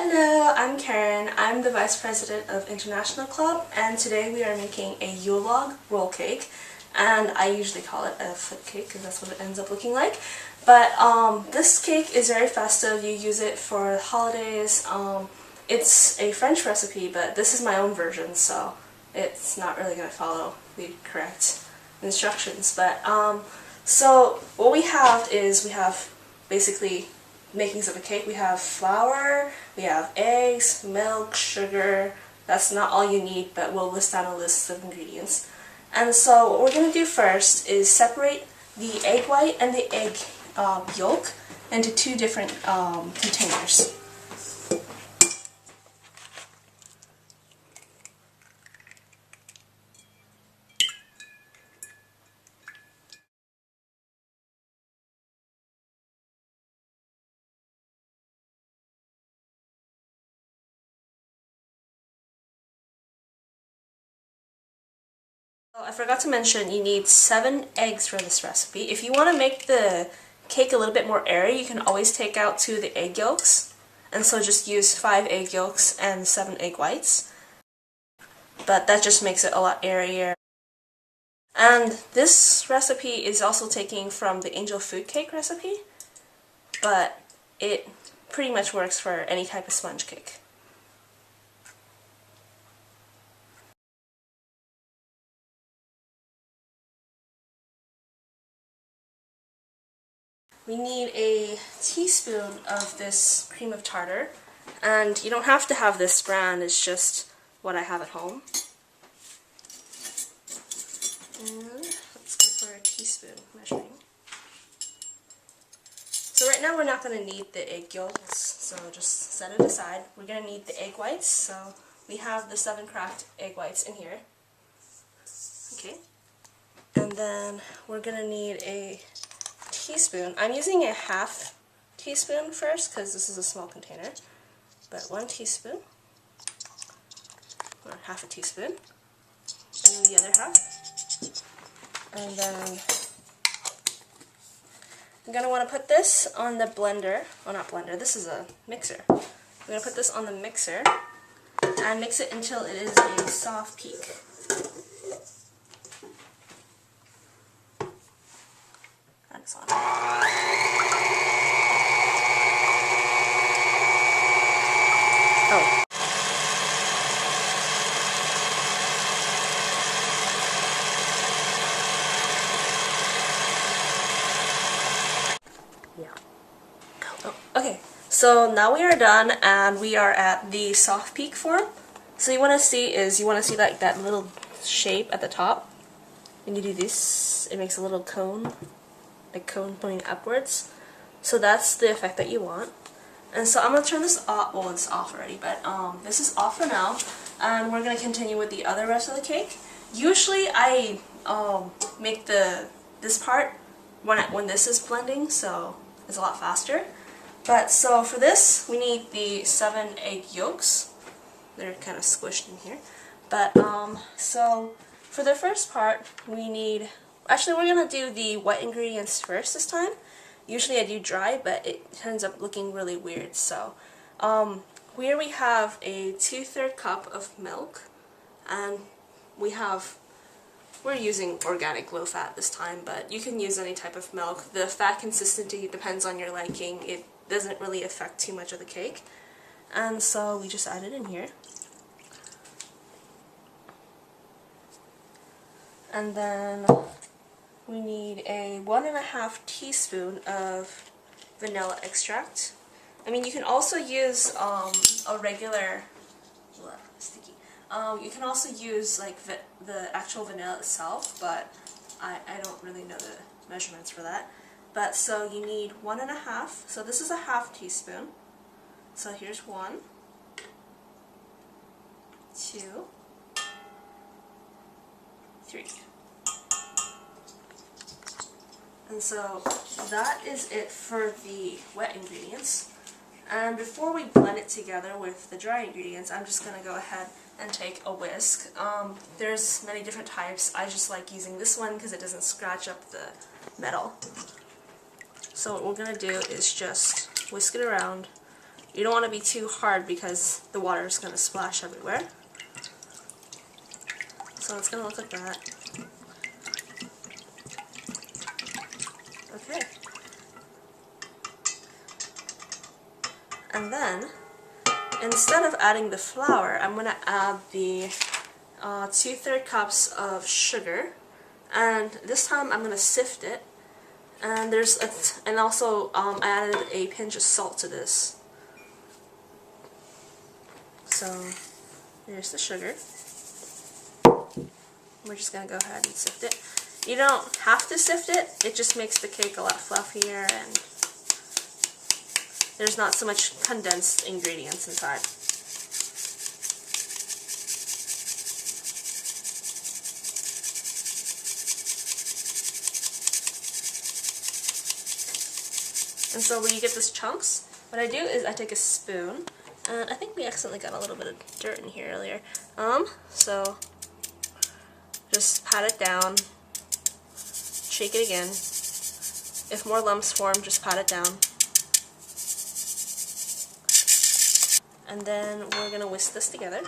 Hello, I'm Karen. I'm the Vice President of International Club, and today we are making a Yule Log roll cake, and I usually call it a flip cake because that's what it ends up looking like. But this cake is very festive. You use it for holidays. It's a French recipe, but this is my own version, so it's not really going to follow the correct instructions. But so what we have is basically makings of a cake. We have flour, we have eggs, milk, sugar. That's not all you need, but we'll list down a list of ingredients. And so what we're going to do first is separate the egg white and the egg yolk into two different containers. I forgot to mention you need 7 eggs for this recipe. If you want to make the cake a little bit more airy, you can always take out 2 of the egg yolks, and so just use 5 egg yolks and 7 egg whites. But that just makes it a lot airier. And this recipe is also taking from the angel food cake recipe, but it pretty much works for any type of sponge cake. We need a teaspoon of this cream of tartar, and you don't have to have this brand, it's just what I have at home. And let's go for a teaspoon measuring. So right now we're not going to need the egg yolks, so just set it aside. We're going to need the egg whites, so we have the 7 cracked egg whites in here. Okay, and then we're going to need a teaspoon. I'm using a half teaspoon first because this is a small container, but 1 teaspoon, or half a teaspoon, and then the other half. And then I'm going to want to put this on the blender, well not blender, this is a mixer. I'm going to put this on the mixer and mix it until it is a soft peak. That's on. Oh. Yeah. Oh, okay, so now we are done and we are at the soft peak form. So you want to see like that little shape at the top. When you do this, it makes a little cone, like cone pointing upwards. So that's the effect that you want. And so I'm going to turn this off, well it's off already, but this is off for now, and we're going to continue with the other rest of the cake. Usually I make this part when this is blending, so it's a lot faster. But so for this, we need the 7 egg yolks. They're kind of squished in here. But so for the first part, we need, actually we're going to do the wet ingredients first this time. Usually I do dry, but it ends up looking really weird. So here we have a 2/3 cup of milk, and we're using organic low fat this time, but you can use any type of milk. The fat consistency depends on your liking. It doesn't really affect too much of the cake. And so we just add it in here. And then we need a 1.5 teaspoon of vanilla extract. I mean, you can also use a regular, sticky. You can also use like the actual vanilla itself, but I don't really know the measurements for that. But so you need 1.5. So this is a half teaspoon. So here's 1, 2, 3. And so that is it for the wet ingredients. And before we blend it together with the dry ingredients, I'm just going to go ahead and take a whisk. There's many different types. I just like using this one because it doesn't scratch up the metal. So what we're going to do is just whisk it around You don't want to be too hard because the water is going to splash everywhere. So it's going to look like that. Okay. And then, instead of adding the flour, I'm going to add the 2/3 cups of sugar. And this time I'm going to sift it. And also I added a pinch of salt to this. So here's the sugar. We're just going to go ahead and sift it. You don't have to sift it, it just makes the cake a lot fluffier and there's not so much condensed ingredients inside. And so when you get these chunks, what I do is I take a spoon, and I think we accidentally got a little bit of dirt in here earlier. So just pat it down, shake it again. If more lumps form, just pat it down. And then we're going to whisk this together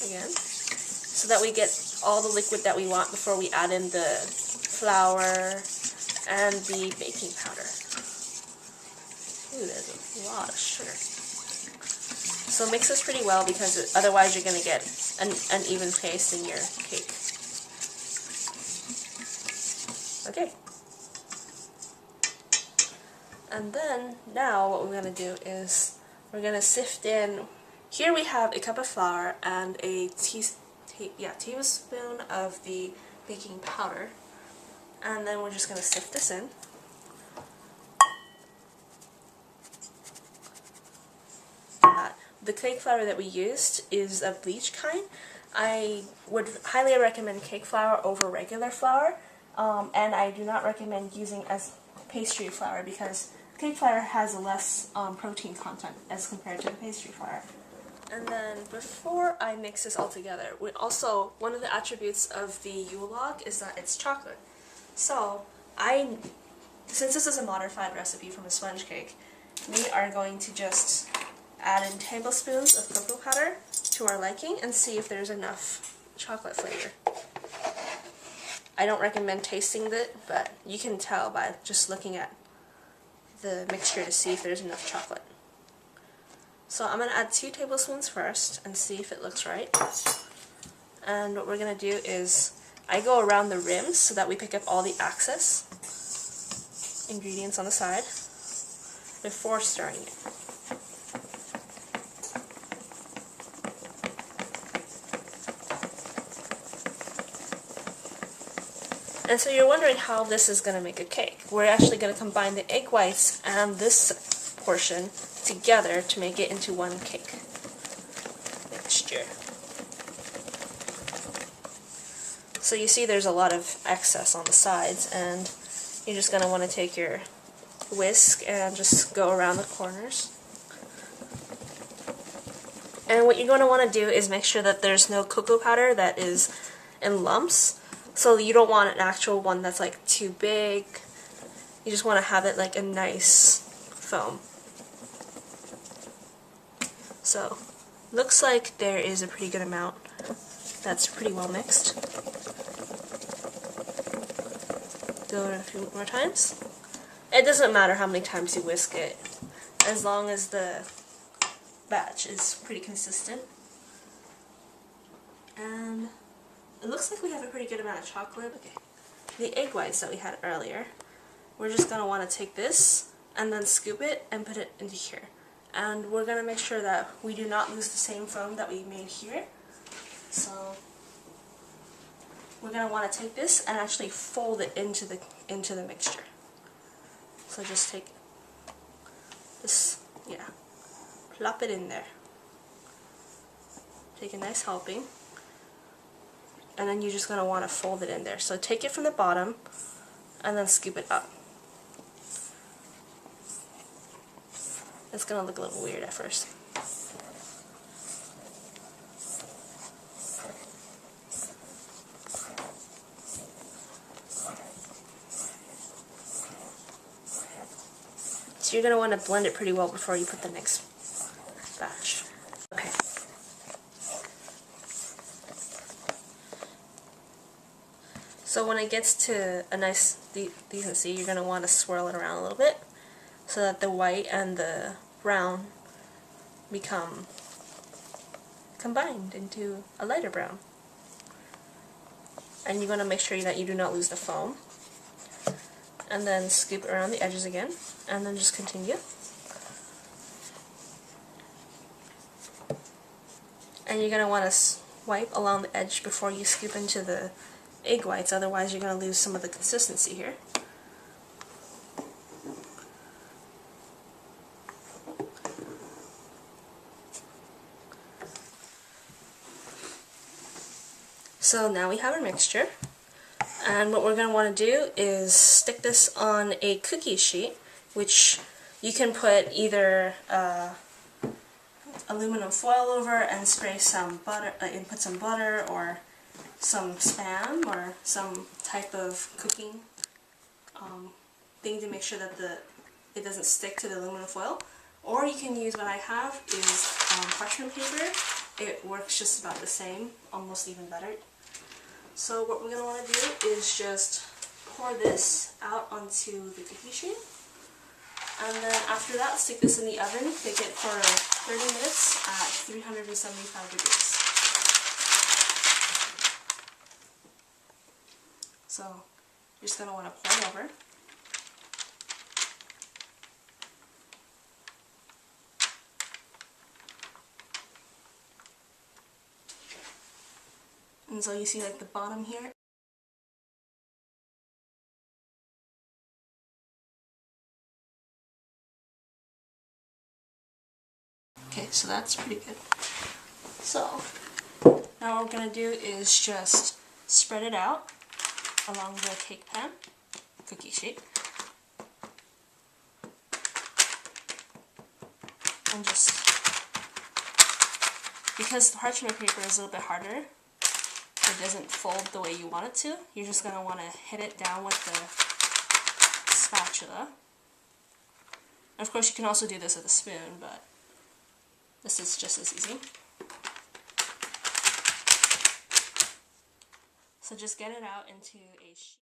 again, so that we get all the liquid that we want before we add in the flour and the baking powder. Ooh, there's a lot of sugar. So mix this pretty well because otherwise you're going to get an uneven paste in your cake. Okay. And then now what we're going to do is we're going to sift in. Here we have a cup of flour and a tablespoon of the baking powder. And then we're just going to sift this in. The cake flour that we used is a bleached kind. I would highly recommend cake flour over regular flour, and I do not recommend using as pastry flour because cake flour has less protein content as compared to the pastry flour. And then before I mix this all together, one of the attributes of the Yule Log is that it's chocolate. So since this is a modified recipe from a sponge cake, we are going to just add in tablespoons of cocoa powder to our liking and see if there's enough chocolate flavor. I don't recommend tasting it, but you can tell by just looking at the mixture to see if there's enough chocolate. So I'm going to add 2 tablespoons first and see if it looks right. And what we're going to do is I go around the rims so that we pick up all the excess ingredients on the side before stirring it. And so you're wondering how this is going to make a cake. We're actually going to combine the egg whites and this portion together to make it into one cake mixture. So you see there's a lot of excess on the sides, and you're just going to want to take your whisk and just go around the corners. And what you're going to want to do is make sure that there's no cocoa powder that is in lumps. So you don't want an actual one that's like too big. You just want to have it like a nice foam. So looks like there is a pretty good amount. That's pretty well mixed. Go a few more times. It doesn't matter how many times you whisk it, as long as the batch is pretty consistent. And it looks like we have a pretty good amount of chocolate. Okay. The egg whites that we had earlier, we're just going to want to take this and then scoop it and put it into here. And we're going to make sure that we do not lose the same foam that we made here. So we're going to want to take this and actually fold it into the mixture. So just take this, plop it in there. Take a nice helping. And then you're just going to want to fold it in there. So take it from the bottom and then scoop it up. It's going to look a little weird at first. So you're going to want to blend it pretty well before you put the next batch. Okay. So when it gets to a nice decency, you're going to want to swirl it around a little bit so that the white and the brown become combined into a lighter brown. And you're going to make sure that you do not lose the foam. And then scoop around the edges again, and then just continue. And you're going to want to swipe along the edge before you scoop into the egg whites, otherwise you're going to lose some of the consistency here. So now we have our mixture, and what we're going to want to do is stick this on a cookie sheet, which you can put either aluminum foil over and spray some butter, and put some butter or some Spam or some type of cooking thing to make sure that it doesn't stick to the aluminum foil. Or you can use what I have is parchment paper. It works just about the same, almost even better. So what we're going to want to do is just pour this out onto the cookie sheet. And then after that, stick this in the oven, bake it for 30 minutes at 375 degrees. So you're just going to want to pour it over. And so you see like the bottom here. Okay, so that's pretty good. So now what we're going to do is just spread it out along the cake pan, cookie sheet, and just, because the parchment paper is a little bit harder, it doesn't fold the way you want it to, you're just going to want to hit it down with the spatula. And of course you can also do this with a spoon, but this is just as easy. So just get it out into a sheet.